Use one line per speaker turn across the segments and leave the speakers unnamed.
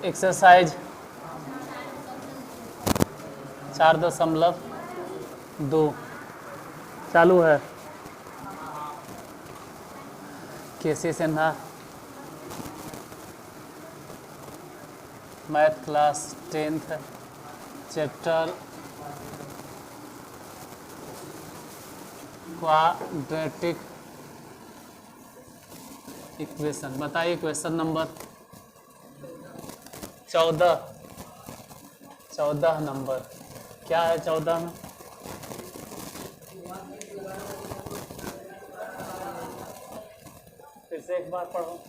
Exercise 4.2 चालू है। K C Sinha, math class 10th, chapter quadratic equation. बताइए क्वेश्चन नंबर 14 नंबर क्या है 14 में? फिर से एक बार पढ़ो।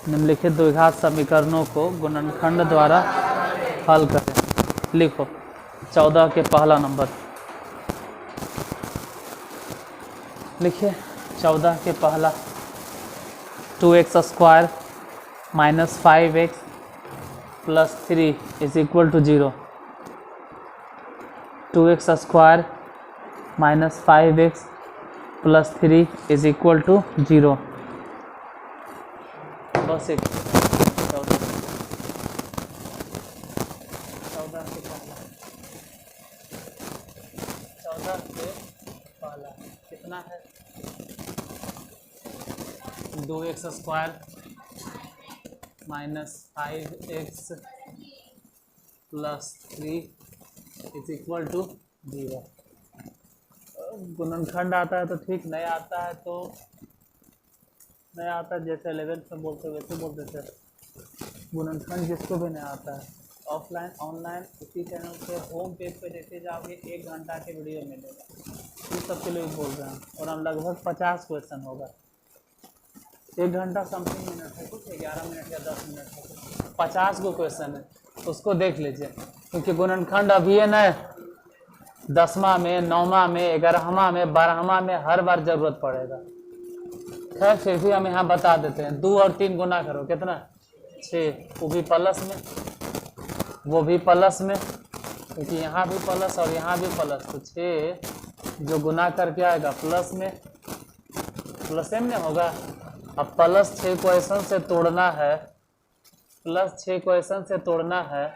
निम्नलिखित द्विघात समीकरणों को गुणनखंड द्वारा हल करें। लिखो 14 के पहला नंबर लिखिए। 14 के पहला 2x square minus 5x plus 3 is equal to 0। 2x square minus 5x plus 3 is equal to 0। बस एक 14 के पहला कितना है? 2x square minus 5x plus 3 is equal to 0। गुणनखंड आता है तो ठीक, नहीं आता है तो नहीं आता, जैसे 11th में बोलते वैसे बोलते थे। गुणनखंड जिसको भी नहीं आता है, ऑफलाइन ऑनलाइन इसी चैनल पे होम पेज पे देखे जाओगे 1 घंटा के वीडियो मिलेगा। इस सब के लिए बोल रहे हैं और हम लगभग 50 क्वेश्चन होगा। 1 घंटा समथिंग मिनट है, कुछ 11 मिनट या 10 मिनट है, 50 को क्वेश्चन है, उसको देख लीजिए। क्योंकि गुणनखंड अभी है न 10वां में, 9वां में, 11वां में, 12वां में हर बार जरूरत पड़ेगा। खैर फिर भी हम यहाँ बता देते हैं। 2 और 3 गुना करो कितना? 6। वो भी प्लस में, वो भी प्लस में, क्योंकि यहाँ भी प्लस और यहाँ भी प्लस, तो 6 जो गुना करके आएगा प्लस में, प्लस में होगा। अब प्लस 6 को ऐसा से तोड़ना है, प्लस 6 को ऐसा से तोड़ना है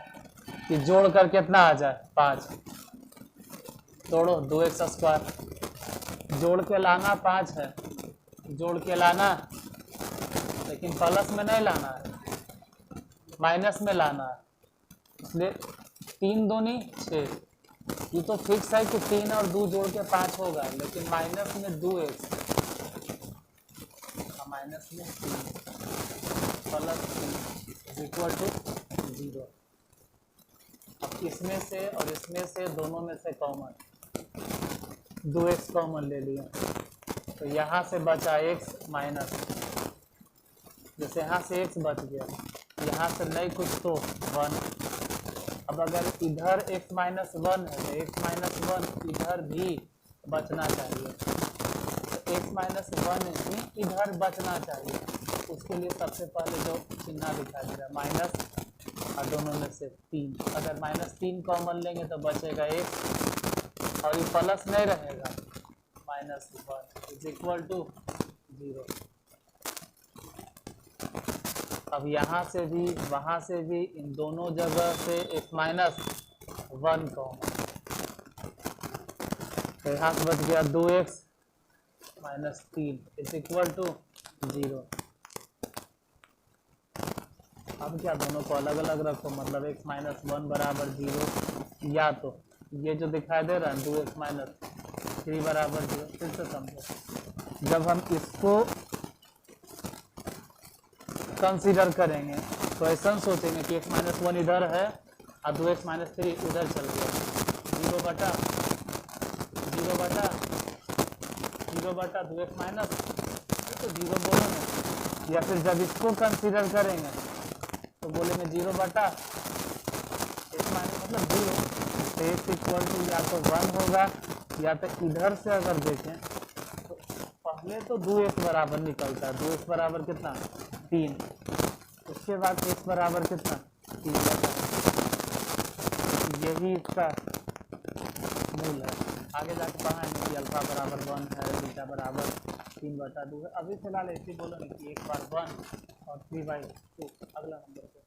कि जोड़ कर कितना आ जाए 5। तोड़ो 2x स्क्वायर, जोड़ के लाना 5 है, जोड़ के लाना, लेकिन प्लस में नहीं लाना है, माइनस में लाना है। इसलिए 3 दूनी 6। ये तो फिक्स है कि 3 और 2 जोड़ के 5 होगा, लेकिन माइनस में 2x, माइनस में 3 प्लस 3 इक्वल टू 0। अब इसमें से और इसमें से दोनों में से कॉमन 2x कॉमन ले लिया, तो यहाँ से बचा x माइनस, जैसे यहाँ से x बच गया, यहाँ से नहीं कुछ तो 1। अब अगर इधर x माइनस 1 है तो x माइनस 1 इधर भी बचना चाहिए, तो x माइनस 1 ही इधर बचना चाहिए। उसके लिए सबसे पहले जो चिन्ह दिखाई दे रहा है माइनस, और दोनों में से 3, अगर माइनस 3 कॉमन लेंगे तो बचेगा x, और ये प्लस नहीं रहेगा, माइनस 1 इज इक्वल टू 0। अब यहाँ से भी वहाँ से भी इन दोनों जगह से x माइनस 1 कॉमन, तो यहाँ से बच गया 2x minus 3 is equal to 0। अब क्या, दोनों को अलग अलग रखो, मतलब x माइनस 1 बराबर 0, या तो ये जो दिखाई दे रहा है 2x माइनस 3 बराबर 0। फिर से समझो, जब हम इसको कंसीडर करेंगे तो ऐसा सोचेंगे कि x माइनस 1 इधर है और 2x माइनस 3 उधर चल गया, 0 बटा 2x माइनस, तो 0 बोलेंगे। या फिर जब इसको कंसीडर करेंगे तो बोलेंगे 0 बटा x माइनस मतलब 0, तो x इक्वल टू या तो 1 होगा, या तो इधर से अगर देखें तो पहले तो 2x बराबर निकलता है, 2x बराबर कितना 3, उसके बाद x बराबर कितना 3, यही इसका मूल है। आगे जाके पढ़ा है कि अल्फा बराबर 1 है, बीटा बराबर 3/2 है। अभी फिलहाल ऐसे बोलो ना कि 1/1 और 3/2। अगला नंबर पे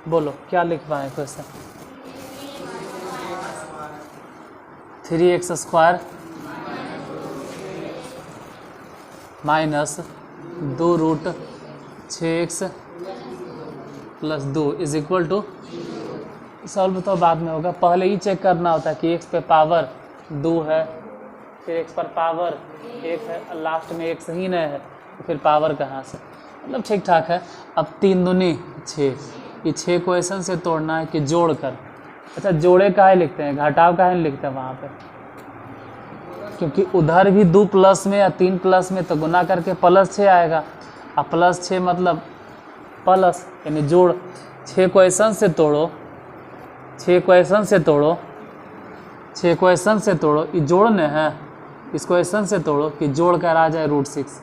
बोलो क्या लिख पाए question. 3x² minus 2√6x plus 2 is equal to. Solve तो बाद में होगा, पहले ही चेक करना होता है कि x पे पावर 2 है, फिर x पर पावर 1 है, लास्ट में x ही नहीं है तो फिर पावर कहाँ से, मतलब ठीक ठाक है। अब 3 दूनी 6, ये 6 क्वेश्चन से तोड़ना है कि जोड़ कर। अच्छा जोड़े काहे लिखते हैं, घटाव काहे नहीं लिखते हैं वहाँ पे, क्योंकि उधर भी 2 प्लस में या 3 प्लस में तो गुना करके +6 आएगा, और +6 मतलब प्लस, यानी जोड़। 6 क्वेश्चन से तोड़ो, 6 क्वेश्चन से तोड़ो, 6 क्वेश्चन से तोड़ो, ये जोड़ने हैं। इस क्वेश्चन से तोड़ो कि जोड़ कर आ जाए √6,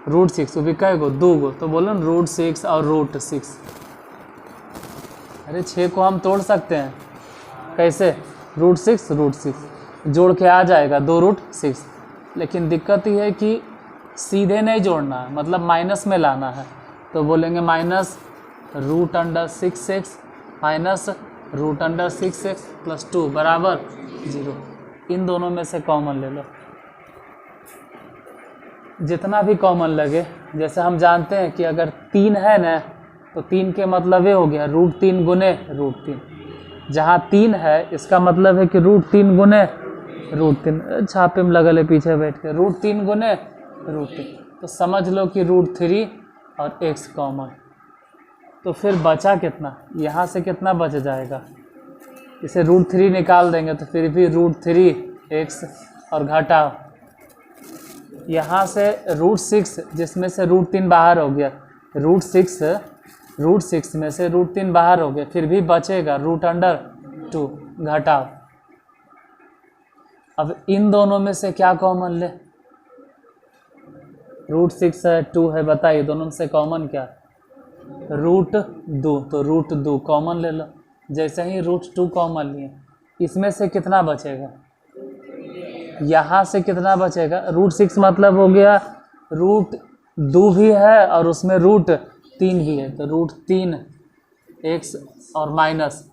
√6 वो भी कई गो, 2 गो, तो बोलो ना √6 और √6। अरे 6 को हम तोड़ सकते हैं, कैसे, √6 जोड़ के आ जाएगा 2√6। लेकिन दिक्कत ये है कि सीधे नहीं जोड़ना है, मतलब माइनस में लाना है, तो बोलेंगे -√6x माइनस √6x प्लस 2 बराबर 0। इन दोनों में से कॉमन ले लो, जितना भी कॉमन लगे। जैसे हम जानते हैं कि अगर 3 है ना, तो 3 के मतलब ये हो गया √3 गुने √3। जहाँ 3 है इसका मतलब है कि √3 गुने √3, छापे में लगल है पीछे बैठ के, √3 गुने √3, तो समझ लो कि √3 और x कॉमन। तो फिर बचा कितना, यहाँ से कितना बच जाएगा, इसे √3 निकाल देंगे तो फिर भी √3x और घटाओ यहाँ से √6, जिसमें से √3 बाहर हो गया, √6 में से √3 बाहर हो गया, फिर भी बचेगा √2 घटाओ। अब इन दोनों में से क्या कॉमन ले, √6 है, 2 है, बताइए दोनों में से कॉमन क्या, √2, तो √2 कॉमन ले लो। जैसे ही √2 कॉमन लिए, इसमें से कितना बचेगा, यहाँ से कितना बचेगा, √6 मतलब हो गया √2 भी है और उसमें √3 भी है, तो √3x और माइनस,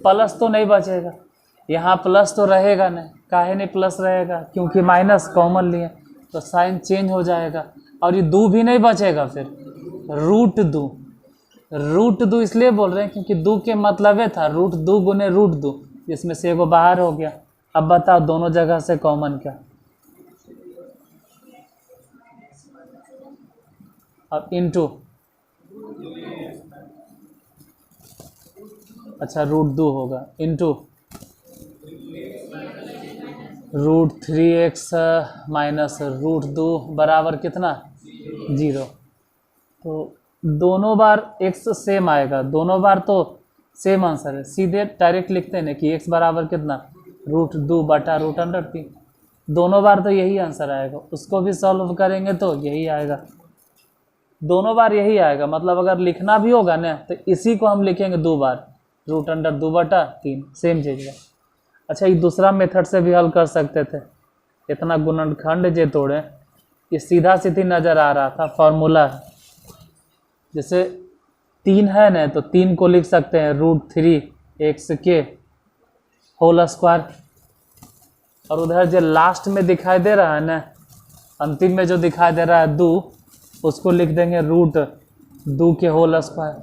प्लस तो नहीं बचेगा, यहाँ प्लस तो रहेगा नहीं, काहे नहीं प्लस रहेगा, क्योंकि माइनस कॉमन लिए, तो साइन चेंज हो जाएगा, और ये 2 भी नहीं बचेगा, फिर √2 इसलिए बोल रहे हैं क्योंकि 2 के मतलब था √2 गुने √2, जिसमें से एगो बाहर हो गया। अब बताओ दोनों जगह से कॉमन क्या, अब इनटू, अच्छा √2 होगा, इनटू √3x माइनस √2 बराबर कितना, 0। तो दोनों बार x सेम आएगा, दोनों बार तो सेम आंसर है, सीधे डायरेक्ट लिखते हैं ना कि x बराबर कितना, √2 बटा √3। दोनों बार तो यही आंसर आएगा, उसको भी सॉल्व करेंगे तो यही आएगा, दोनों बार यही आएगा। मतलब अगर लिखना भी होगा ना तो इसी को हम लिखेंगे 2 बार, √2 बटा 3, सेम चीज़ है। अच्छा, ये दूसरा मेथड से भी हल कर सकते थे। इतना गुणनखंड जे तोड़े, ये सीधा सीधी नज़र आ रहा था फॉर्मूला। जैसे 3 है ना, तो 3 को लिख सकते हैं √3 x होल स्क्वायर। और उधर जो लास्ट में दिखाई दे रहा है ना, अंतिम में जो दिखाई दे रहा है 2, उसको लिख देंगे √2 होल स्क्वायर।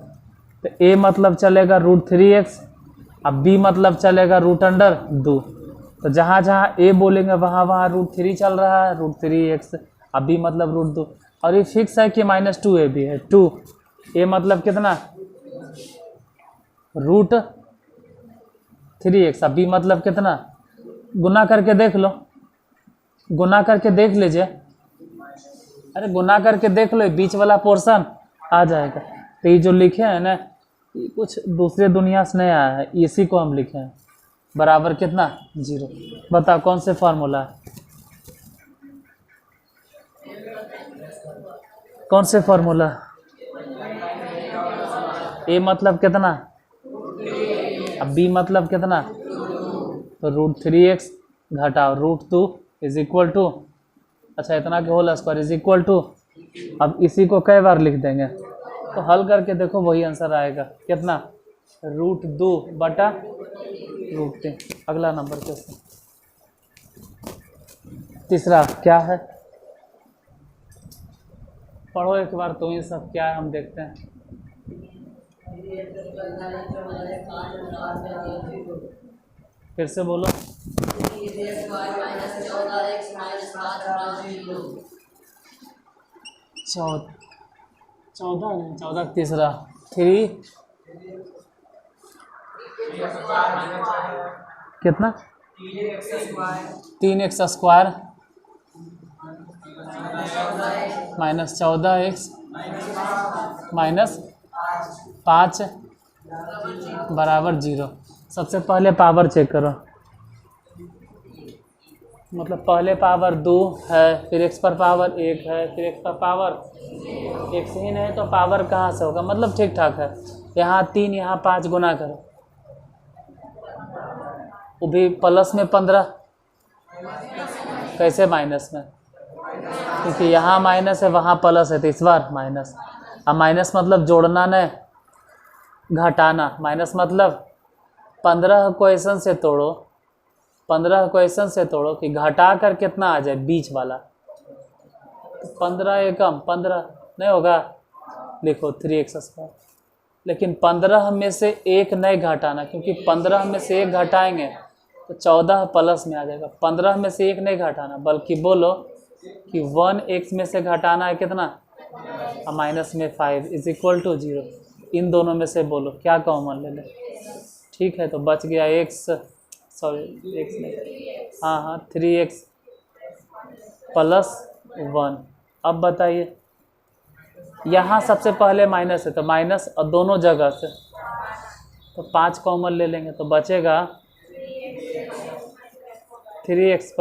तो a मतलब चलेगा √3x, अब b मतलब चलेगा √2। तो जहाँ जहाँ a बोलेंगे वहाँ वहाँ √3 चल रहा है, √3x। अब b मतलब √2, और ये फिक्स है कि -2a भी है। 2a मतलब कितना, √3x। अब b मतलब कितना, गुना करके देख लो, गुना करके देख लीजिए। अरे गुना करके देख लो, बीच वाला पोर्शन आ जाएगा। तो ये जो लिखे हैं ना, ये कुछ दूसरे दुनिया से नहीं आया है, इसी को हम लिखे हैं। बराबर कितना, 0। बताओ कौन से फार्मूला है, कौन से फार्मूला। a मतलब कितना, अब b मतलब कितना, तो √3x घटाओ √2 इज इक्वल टू, अच्छा इतना के whole square is equal to. अब इसी को कई बार लिख देंगे, तो हल करके देखो वही आंसर आएगा। कितना, √2 बटा √3। अगला नंबर क्वेश्चन, तीसरा क्या है, पढ़ो एक बार तो ये सब क्या है हम देखते हैं। फिर से बोलो। 14 तीसरा 3 कितना, 3x स्क्वायर -14x -5 बराबर 0। सबसे पहले पावर चेक करो, मतलब पहले पावर 2 है, फिर x पर पावर 1 है, फिर x पर पावर x ही नहीं तो पावर कहाँ से होगा, मतलब ठीक ठाक है। यहाँ 3 यहाँ 5 गुना करो, वो भी प्लस में 15, कैसे माइनस में, क्योंकि यहाँ माइनस है वहाँ प्लस है, तो इस बार माइनस। अब माइनस मतलब जोड़ना नहीं, घटाना। माइनस मतलब 15 क्वेश्चन से तोड़ो, 15 क्वेश्चन से तोड़ो कि घटा कर कितना आ जाए बीच वाला। 15 एकम 15 नहीं होगा, लिखो 3x स्क्वायर। लेकिन 15 में से 1 नहीं घटाना, क्योंकि 15 में से 1 घटाएंगे तो 14 प्लस में आ जाएगा। 15 में से 1 नहीं घटाना, बल्कि बोलो कि 1x में से घटाना है कितना, माइनस में 5 इज इक्वल टू 0। इन दोनों में से बोलो क्या कॉमन ले ले। ठीक है, तो बच गया x, सॉरी x नहीं, हाँ 3x + 1। अब बताइए, यहाँ सबसे पहले माइनस है तो माइनस, और दोनों जगह से तो 5 कॉमन ले लेंगे तो बचेगा 3x +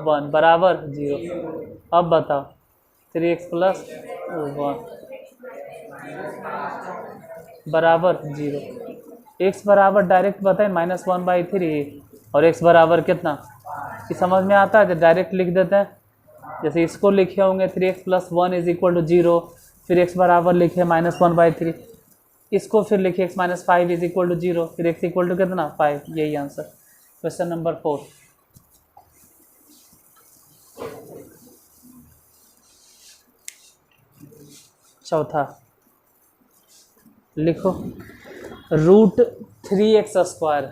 1 बराबर 0। अब बताओ 3x + 1 बराबर 0। x बराबर डायरेक्ट बताएं -1/3, और x बराबर कितना, ये समझ में आता है तो डायरेक्ट लिख देते हैं। जैसे इसको लिखे होंगे 3x + 1 इज इक्वल टू 0, फिर x बराबर लिखे -1/3, इसको फिर लिखे x - 5 इज इक्वल टू 0, फिर x इक्वल टू कितना 5। यही आंसर। क्वेश्चन नंबर 4, चौथा लिखो, √3x square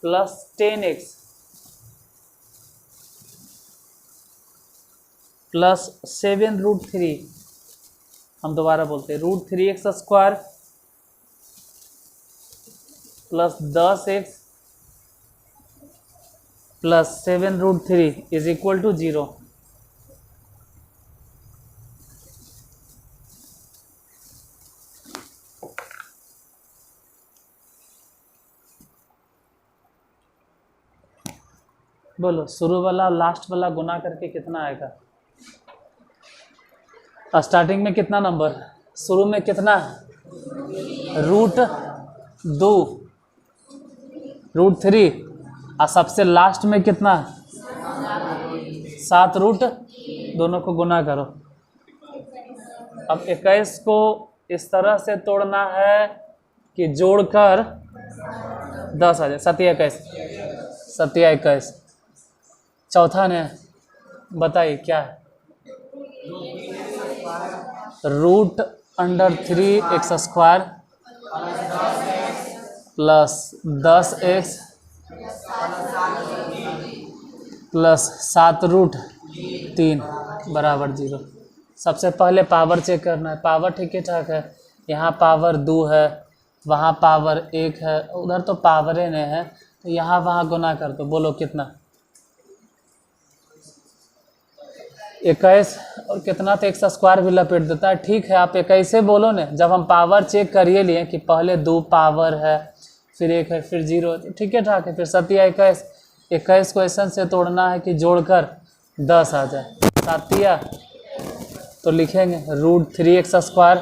plus 10x plus 7√3। हम दोबारा बोलते हैं, √3x square plus 10x plus 7√3 is equal to 0। बोलो शुरू वाला लास्ट वाला गुना करके कितना आएगा। स्टार्टिंग में कितना नंबर, शुरू में कितना रूट 2 रूट 3 और सबसे लास्ट में कितना 7 रूट, दोनों को गुना करो। अब 21 को इस तरह से तोड़ना है कि जोड़कर 10 आ जाए। 7 चौथा ने बताइए क्या है। Root under 3x² plus 10x plus 7 root 3 बराबर 0। सबसे पहले पावर चेक करना है। पावर ठीक ही ठाक है, यहाँ पावर 2 है, वहाँ पावर 1 है, उधर तो पावरे नहीं है, तो यहाँ वहाँ गुना कर दो। बोलो कितना 21 और कितना तो x² भी लपेट देता है। ठीक है, आप 21 से बोलो ना। जब हम पावर चेक करिए लिए कि पहले 2 पावर है, फिर 1 है, फिर 0 है, तो ठीक है ठाक है। फिर 21 को ऐसा से तोड़ना है कि जोड़कर 10 आ जाए। 7 तो लिखेंगे रूट 3x²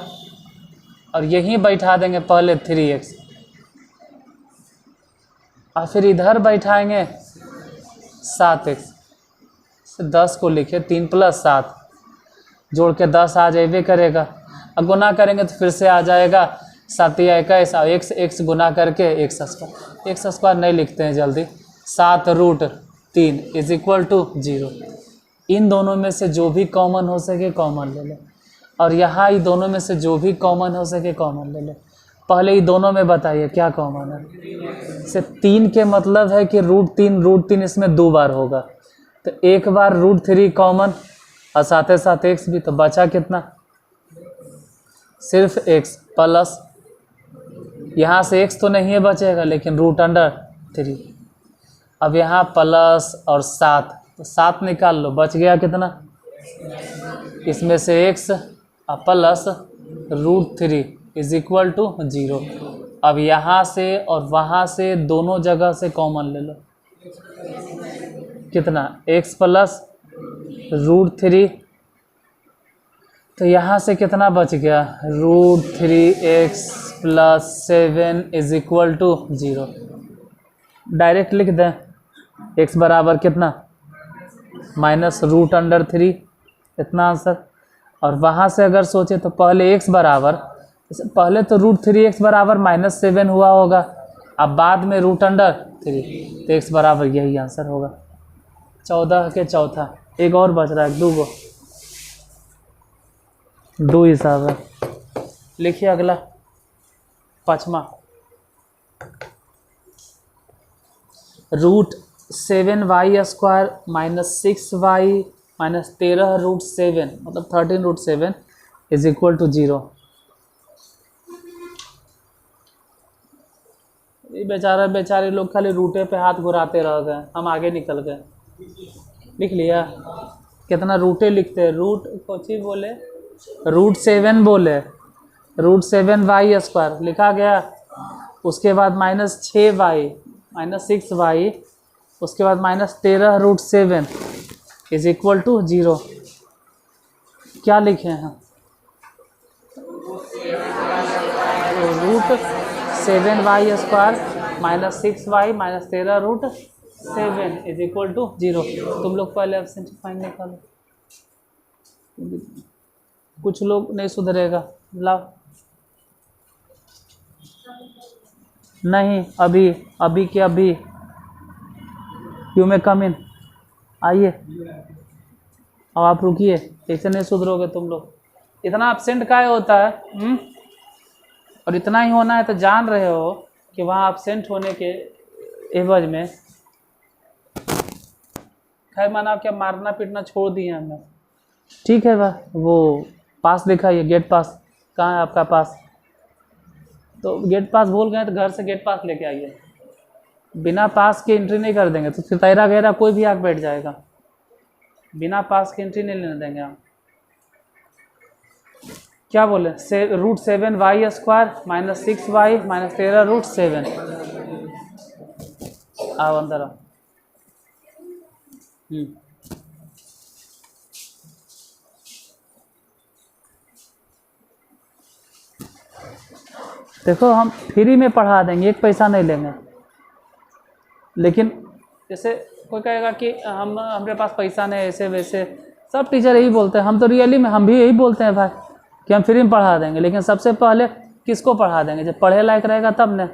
और यहीं बैठा देंगे पहले 3x, और फिर इधर बैठाएंगे 7x। 10 को लिखे 3 + 7 जोड़ के 10 आ जाए करेगा। अब गुना करेंगे तो फिर से आ जाएगा 7 या 21 और x गुना करके x² नहीं लिखते हैं जल्दी। 7 रूट 3 = 0। इन दोनों में से जो भी कॉमन हो सके कॉमन ले लो, और यहाँ ही दोनों में से जो भी कॉमन हो सके कॉमन ले लो। पहले ही दोनों में बताइए क्या कॉमन है। से 3 के मतलब है कि रूट 3 इसमें 2 बार होगा, तो एक बार रूट 3 कॉमन और साथ ही साथ x भी, तो बचा कितना सिर्फ x प्लस, यहाँ से x तो नहीं है बचेगा, लेकिन रूट अंडर 3। अब यहाँ प्लस और 7, तो 7 निकाल लो, बच गया कितना, इसमें से x और प्लस रूट 3 = 0। अब यहाँ से और वहाँ से दोनों जगह से कॉमन ले लो, कितना x प्लस रूट 3, तो यहाँ से कितना बच गया रूट 3x + 7 = 0। डायरेक्ट लिख दें x बराबर कितना माइनस रूट अंडर 3, इतना आंसर। और वहाँ से अगर सोचे तो पहले x बराबर, पहले तो रूट 3x बराबर -7 हुआ होगा, अब बाद में रूट अंडर 3, तो x बराबर यही आंसर होगा। 14 के चौथा। एक और बच रहा है, 2 हिसाब है। लिखिए अगला 5वां। रूट 7y² - 6y - 13 रूट 7 मतलब 13 रूट 7 = 0। ये बेचारे लोग खाली रूटे पे हाथ घुराते रह गए, हम आगे निकल गए। लिख लिया कितना रूटे लिखते हैं, रूट कोची बोले, रूट 7 बोले, रूट 7y² लिखा गया। उसके बाद -6y -6y, उसके बाद -13 रूट 7 = 0। क्या लिखे हैं रूट 7y² - 6y - 13 रूट 7 = 0। तुम लोग पहले एब्सेंट फाइन निकालो, कुछ लोग नहीं सुधरेगा। लाओ नहीं, अभी के अभी यू में कम इन आइए। अब आप रुकिए, ऐसे नहीं सुधरोगे तुम लोग। इतना एब्सेंट काहे होता है और इतना ही होना है तो जान रहे हो कि वहाँ एब्सेंट होने के एवज में खैर माना क्या मारना पीटना छोड़ दिए हमने। ठीक है वाह, वो पास दिखाइए, गेट पास कहाँ है आपका पास। तो गेट पास भूल गए तो घर से गेट पास लेके आइए। बिना पास के एंट्री नहीं कर देंगे तो फिर तैरा गहरा कोई भी आग बैठ जाएगा। बिना पास के एंट्री नहीं लेने देंगे हम। क्या बोले रूट 7y² - 6y - 13 रूट 7। आओ अंदर आओ। देखो हम फ्री में पढ़ा देंगे, एक पैसा नहीं लेंगे। लेकिन जैसे कोई कहेगा कि हमारे पास पैसा नहीं, ऐसे वैसे, सब टीचर यही बोलते हैं। हम तो रियली में हम भी यही बोलते हैं भाई कि हम फ्री में पढ़ा देंगे। लेकिन सबसे पहले किसको पढ़ा देंगे? जब पढ़े लायक रहेगा तब न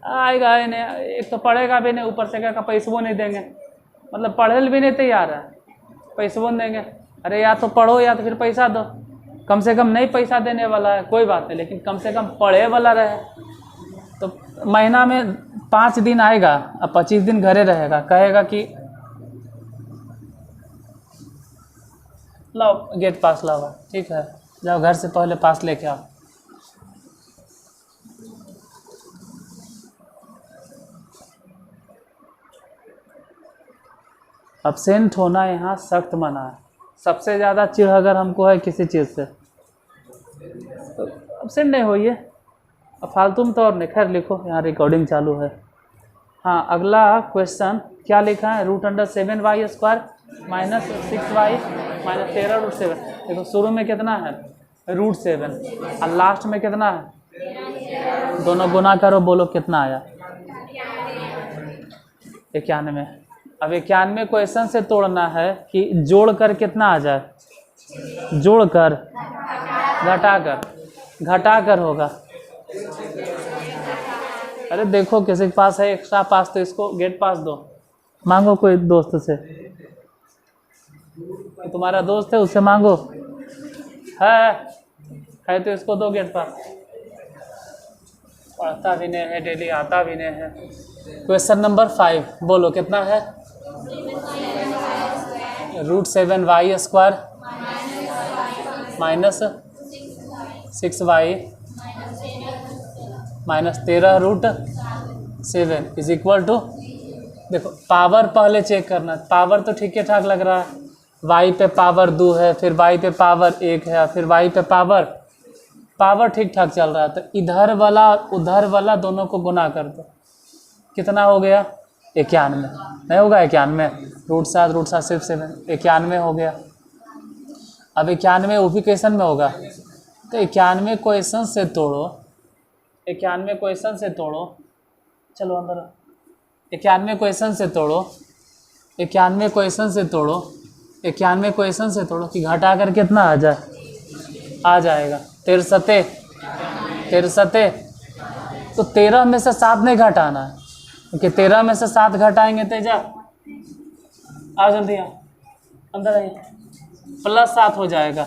आएगा। नहीं, एक तो पढ़ेगा भी नहीं, ऊपर से क्या पैसों नहीं देंगे, मतलब पढ़े भी नहीं तैयार है, पैसों देंगे। अरे या तो पढ़ो या तो फिर पैसा दो। कम से कम नहीं पैसा देने वाला है कोई बात नहीं, लेकिन कम से कम पढ़े वाला रहे। तो महीना में 5 दिन आएगा और 25 दिन घरे रहेगा, कहेगा कि लाओ गेट पास लाओ। ठीक है, जाओ घर से पहले पास लेके आओ। अब्सेंट होना यहाँ सख्त मना है। सबसे ज़्यादा चिढ़ अगर हमको है किसी चीज़ से तो अब्सेंट नहीं होइए। अब फालतू में तो और नहीं, खैर लिखो, यहाँ रिकॉर्डिंग चालू है। हाँ, अगला क्वेश्चन क्या लिखा है? √7y² minus 6y minus 13√7। देखो शुरू में कितना है? √7 और लास्ट में कितना है? दोनों गुना करो, बोलो कितना आया? 91। अब 91 क्वेश्चन से तोड़ना है कि जोड़कर कितना आ जाए? जोड़कर, घटाकर होगा। अरे देखो किसी के पास है एक्स्ट्रा पास तो इसको गेट पास दो, मांगो कोई दोस्त से। तुम्हारा दोस्त है उससे मांगो, है तो इसको दो गेट पास। पढ़ता भी नहीं है, डेली आता भी नहीं है। क्वेश्चन नंबर 5 बोलो कितना है? √7y² minus 6y minus 13√7 is equal to. देखो पावर पहले चेक करना, पावर तो ठीक ठाक लग रहा है। y पे पावर 2 है, फिर y पे पावर 1 है, फिर y पे पावर ठीक ठाक चल रहा है। तो इधर वाला उधर वाला दोनों को गुना कर दो, कितना हो गया? 91। नहीं होगा 91? √7 सिर्फ 7, 91 हो गया। अब 91 वो भी क्वेश्चन में होगा, तो 91 क्वेश्चन से तोड़ो, 91 क्वेश्चन से तोड़ो, चलो अंदर। 91 क्वेश्चन से तोड़ो, 91 क्वेश्चन से तोड़ो, 91 क्वेश्चन से तोड़ो कि घटा कर कितना आ जाए? आ जाएगा 13 तो 13 में से 7 नहीं घटाना है, क्योंकि 13 में से 7 घटाएंगे तेजा, आ जल्दी आ, अंदर आइए, +7 हो जाएगा।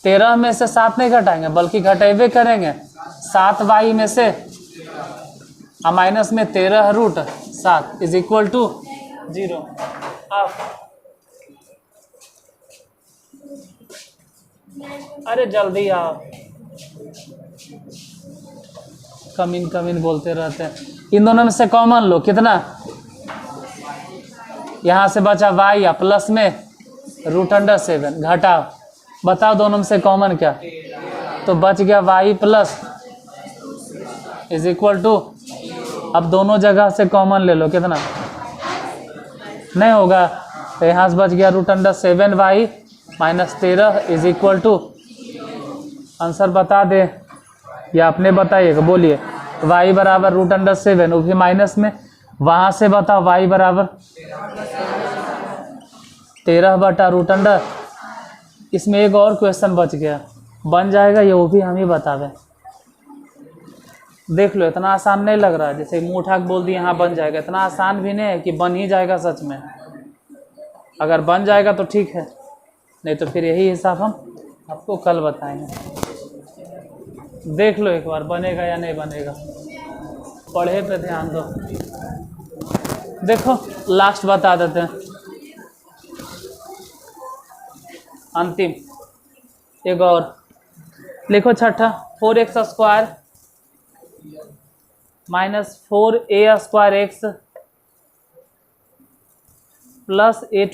13 में से 7 नहीं घटाएंगे बल्कि घटेबे करेंगे 7y में से माइनस में 13√7 इज इक्वल टू 0। अरे जल्दी आओ, कमीन बोलते रहते हैं। इन दोनों में से कॉमन लो, कितना? यहाँ से बचा y या प्लस में √7 घटाओ, बताओ दोनों में से कॉमन क्या? तो बच गया y plus is equal to. अब दोनों जगह से कॉमन ले लो, कितना? नहीं होगा, तो यहाँ से बच गया √7y minus 13 is equal to. Answer बता दे या अपने बताइएगा, बोलिए। y बराबर √7, वो भी माइनस में, वहाँ से बताओ y बराबर 13/√। इसमें एक और क्वेश्चन बच गया, बन जाएगा ये, वो भी हम ही बतावे। देख लो, इतना आसान नहीं लग रहा है, जैसे मुँह उठा के बोल दिए यहाँ बन जाएगा। इतना आसान भी नहीं है कि बन ही जाएगा सच में। अगर बन जाएगा तो ठीक है, नहीं तो फिर यही हिसाब हम आपको कल बताएंगे। देख लो एक बार बनेगा या नहीं बनेगा, पढ़े पे ध्यान दो। देखो लास्ट बता देते हैं, अंतिम एक और लिखो, छठा 4x² minus 4a² x plus a⁴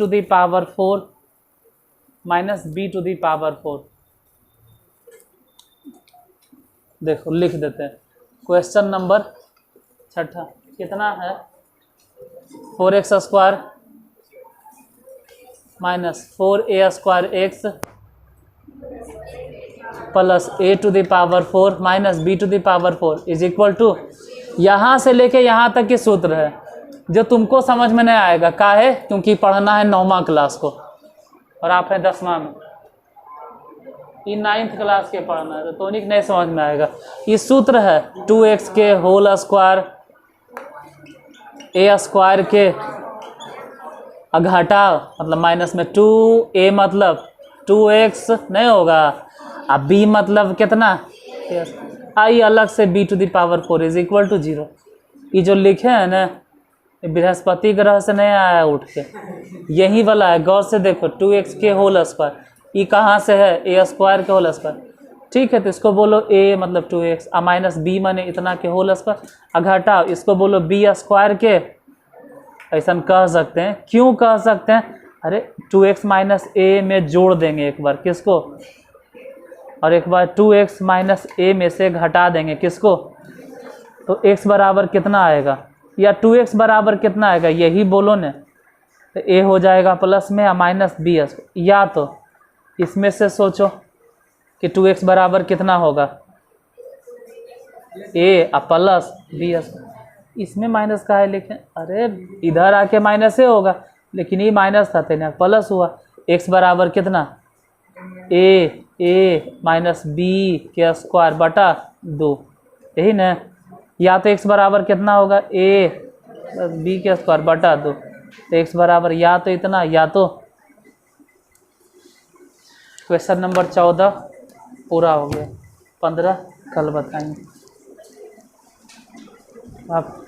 minus b⁴। देखो लिख देते हैं, क्वेश्चन नंबर छठा कितना है? 4x² minus 4a² x plus a to the power 4 minus b to the power 4 is equal to, यहाँ से लेके यहाँ तक के सूत्र है जो तुमको समझ में नहीं आएगा। का है? क्योंकि पढ़ना है 9वां क्लास को और आप हैं 10वां में, ये 9th क्लास के पढ़ना है तो नहीं समझ में आएगा। ये सूत्र है 2x के होल स्क्वायर a स्क्वायर के घटा मतलब माइनस में 2a मतलब 2x नहीं होगा, अब b मतलब कितना, आई अलग से b to the power 4 is equal to 0। ये जो लिखे हैं ना बृहस्पति ग्रह से नहीं आया उठ के, यही वाला है, गौर से देखो 2x के होल स्क्वायर, ये कहाँ से है, a स्क्वायर के होल स्क्वायर। ठीक है, तो इसको बोलो a मतलब 2x माइनस b माने इतना के होल स्क्वायर, घटाओ इसको बोलो b स्क्वायर के, ऐसा कह सकते हैं। क्यों कह सकते हैं? अरे 2x माइनस a में जोड़ देंगे एक बार, किसको, और एक बार 2x माइनस a में से घटा देंगे किसको, तो x बराबर कितना आएगा, या 2x बराबर कितना आएगा, यही बोलो न। तो a हो जाएगा प्लस में या माइनस b, या तो इसमें से सोचो कि 2x बराबर कितना होगा, a प्लस b। इसमें माइनस का है लिखें, अरे इधर आके माइनस होगा, लेकिन ये माइनस था तो प्लस हुआ। x बराबर कितना, a माइनस b के स्क्वायर बटा 2, यही ना। या तो x बराबर कितना होगा, a प्लस b के स्क्वायर बटा 2, तो x बराबर या तो इतना या तो। क्वेश्चन नंबर 14 पूरा हो गया, 15 कल बताएंगे आप।